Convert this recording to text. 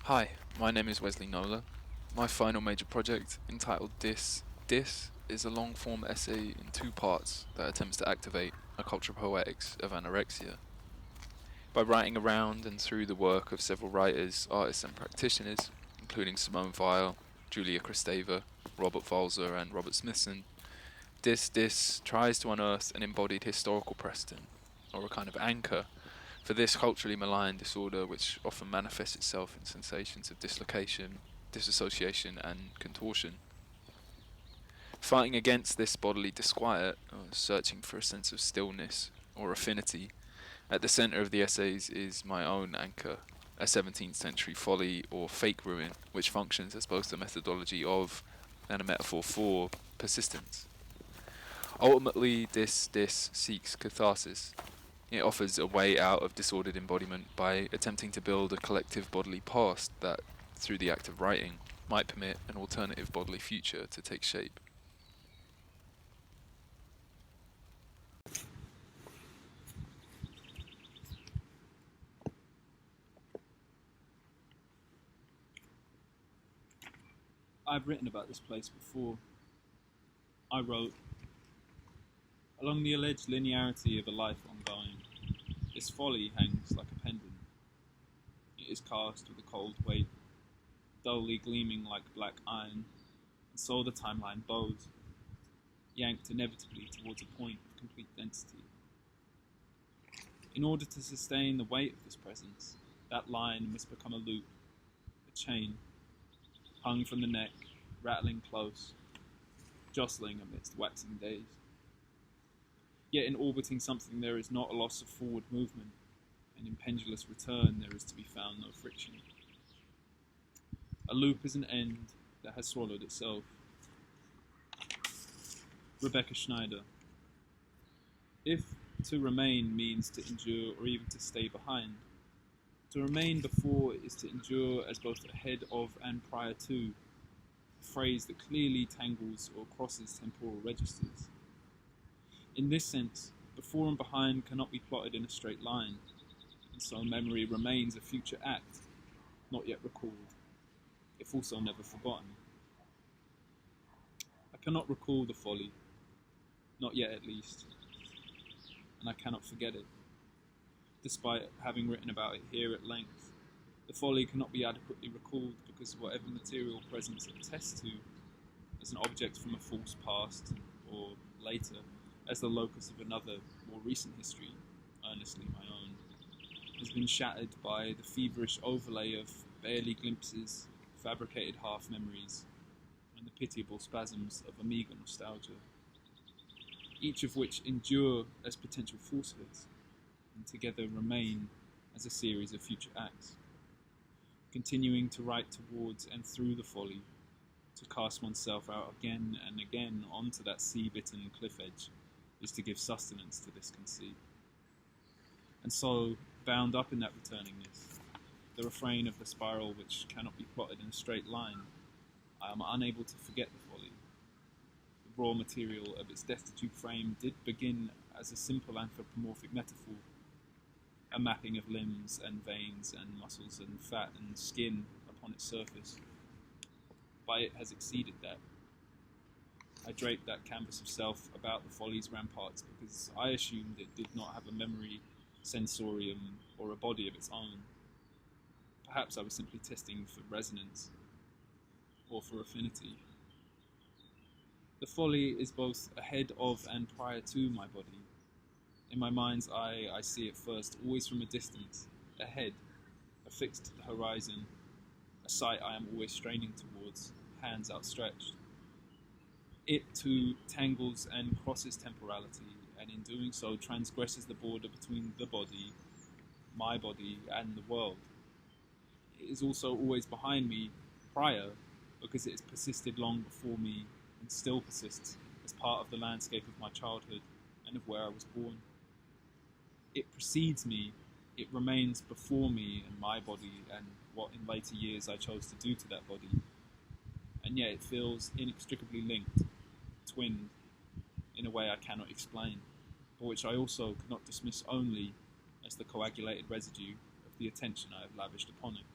Hi, my name is Wesley Knowler. My final major project, entitled Dis, is a long-form essay in two parts that attempts to activate a cultural poetics of anorexia. By writing around and through the work of several writers, artists and practitioners, including Simone Weil, Julia Kristeva, Robert Walser and Robert Smithson, Dis tries to unearth an embodied historical precedent, or a kind of anchor, for this culturally malign disorder, which often manifests itself in sensations of dislocation, disassociation, and contortion. Fighting against this bodily disquiet, or searching for a sense of stillness or affinity, at the centre of the essays is my own anchor, a 17th century folly or fake ruin, which functions as both a methodology of and a metaphor for persistence. Ultimately, this seeks catharsis. It offers a way out of disordered embodiment by attempting to build a collective bodily past that, through the act of writing, might permit an alternative bodily future to take shape. I've written about this place before. I wrote, along the alleged linearity of a life ongoing, this folly hangs like a pendant. It is cast with a cold weight, dully gleaming like black iron, and so the timeline bows, yanked inevitably towards a point of complete density. In order to sustain the weight of this presence, that line must become a loop, a chain, hung from the neck, rattling close, jostling amidst waxing days. Yet in orbiting something there is not a loss of forward movement, and in pendulous return there is to be found no friction. A loop is an end that has swallowed itself. Rebecca Schneider. If to remain means to endure or even to stay behind, to remain before is to endure as both ahead of and prior to, a phrase that clearly tangles or crosses temporal registers. In this sense, before and behind cannot be plotted in a straight line, and so memory remains a future act, not yet recalled, if also never forgotten. I cannot recall the folly, not yet at least, and I cannot forget it. Despite having written about it here at length, the folly cannot be adequately recalled because whatever material presence it attests to, as an object from a false past, or later, as the locus of another, more recent history, earnestly my own, has been shattered by the feverish overlay of barely glimpses, fabricated half-memories, and the pitiable spasms of a meagre nostalgia, each of which endure as potential falsehoods, and together remain as a series of future acts, continuing to write towards and through the folly, to cast oneself out again and again onto that sea-bitten cliff edge, is to give sustenance to this conceit. And so, bound up in that returningness, the refrain of the spiral which cannot be plotted in a straight line, I am unable to forget the folly. The raw material of its destitute frame did begin as a simple anthropomorphic metaphor, a mapping of limbs and veins and muscles and fat and skin upon its surface. But it has exceeded that. I draped that canvas of self about the folly's ramparts because I assumed it did not have a memory, sensorium, or a body of its own. Perhaps I was simply testing for resonance, or for affinity. The folly is both ahead of and prior to my body. In my mind's eye, I see it first, always from a distance, ahead, affixed to the horizon, a sight I am always straining towards, hands outstretched. It, too, tangles and crosses temporality, and in doing so transgresses the border between the body, my body, and the world. It is also always behind me, prior, because it has persisted long before me, and still persists as part of the landscape of my childhood and of where I was born. It precedes me, it remains before me and my body and what in later years I chose to do to that body, and yet it feels inextricably linked, twinned, in a way I cannot explain, but which I also cannot dismiss only as the coagulated residue of the attention I have lavished upon it.